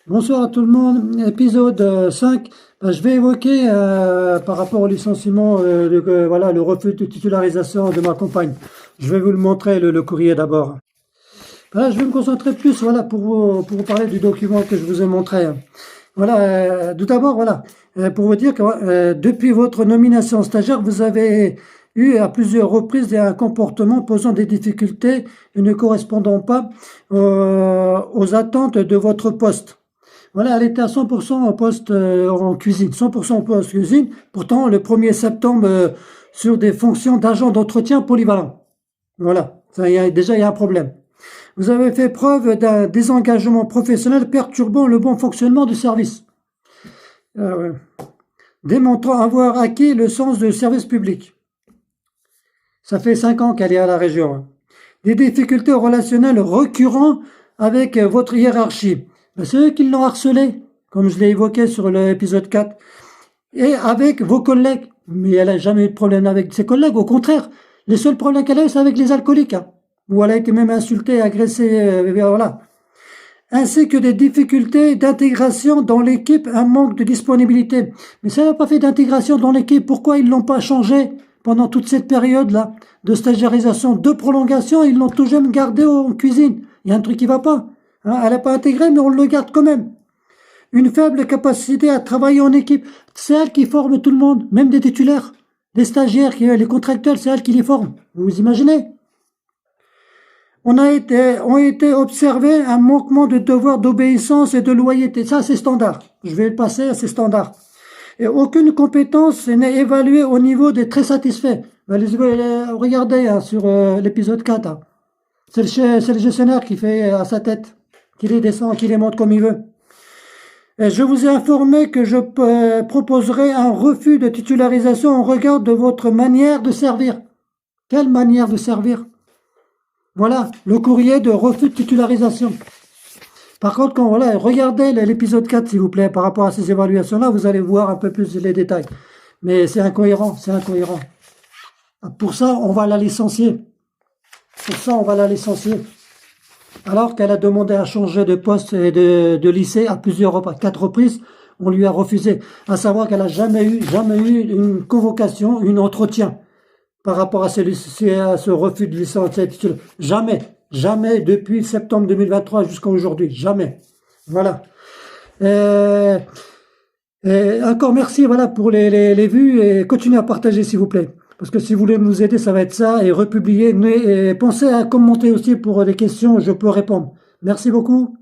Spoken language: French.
Bonsoir à tout le monde. Épisode 5. Je vais évoquer par rapport au licenciement, voilà, le refus de titularisation de ma compagne. Je vais vous le montrer, le courrier d'abord. Voilà, je vais me concentrer plus voilà, pour vous parler du document que je vous ai montré. Voilà, tout d'abord, voilà, pour vous dire que depuis votre nomination stagiaire, vous avez eu à plusieurs reprises un comportement posant des difficultés et ne correspondant pas aux attentes de votre poste. Voilà, elle était à 100% en poste en cuisine, 100% en poste cuisine. Pourtant, le 1er septembre, sur des fonctions d'agent d'entretien polyvalent. Voilà, déjà, il y a un problème. Vous avez fait preuve d'un désengagement professionnel perturbant le bon fonctionnement du service, ouais. Démontrant avoir acquis le sens du service public. Ça fait 5 ans qu'elle est à la région, hein. Des difficultés relationnelles récurrentes avec votre hiérarchie. C'est eux qui l'ont harcelé, comme je l'ai évoqué sur l'épisode 4. Et avec vos collègues. Mais elle n'a jamais eu de problème avec ses collègues, au contraire. Les seuls problèmes qu'elle a eu, c'est avec les alcooliques, hein, où elle a été même insultée, agressée, voilà. Ainsi que des difficultés d'intégration dans l'équipe, un manque de disponibilité. Mais ça n'a pas fait d'intégration dans l'équipe. Pourquoi ils l'ont pas changé pendant toute cette période-là de stagiarisation, de prolongation? Ils l'ont toujours gardé en cuisine. Il y a un truc qui va pas. Hein, elle n'a pas intégré, mais on le garde quand même. Une faible capacité à travailler en équipe. C'est elle qui forme tout le monde, même des titulaires. Les stagiaires, les contractuels, c'est elle qui les forme. Vous imaginez? Ont été observés un manquement de devoir d'obéissance et de loyauté. Ça, c'est standard. Je vais le passer à ces standards. Et aucune compétence n'est évaluée au niveau des très satisfaits. Regardez hein, sur l'épisode 4. Hein. C'est le gestionnaire qui fait à sa tête, qui les descend, qui les monte comme il veut. Et je vous ai informé que je proposerai un refus de titularisation en regard de votre manière de servir. Quelle manière de servir? Voilà, le courrier de refus de titularisation. Par contre, quand voilà, regardez l'épisode 4, s'il vous plaît, par rapport à ces évaluations-là, vous allez voir un peu plus les détails. Mais c'est incohérent, c'est incohérent. Pour ça, on va la licencier. Pour ça, on va la licencier. Alors qu'elle a demandé à changer de poste et de lycée à 4 reprises, on lui a refusé. À savoir qu'elle n'a jamais eu une convocation, un entretien par rapport à ce refus de licence. Jamais, jamais depuis septembre 2023 jusqu'à aujourd'hui, jamais. Voilà. Encore merci voilà, pour les vues et continuez à partager s'il vous plaît. Parce que si vous voulez nous aider, ça va être ça, et republier. Et pensez à commenter aussi pour des questions, je peux répondre. Merci beaucoup.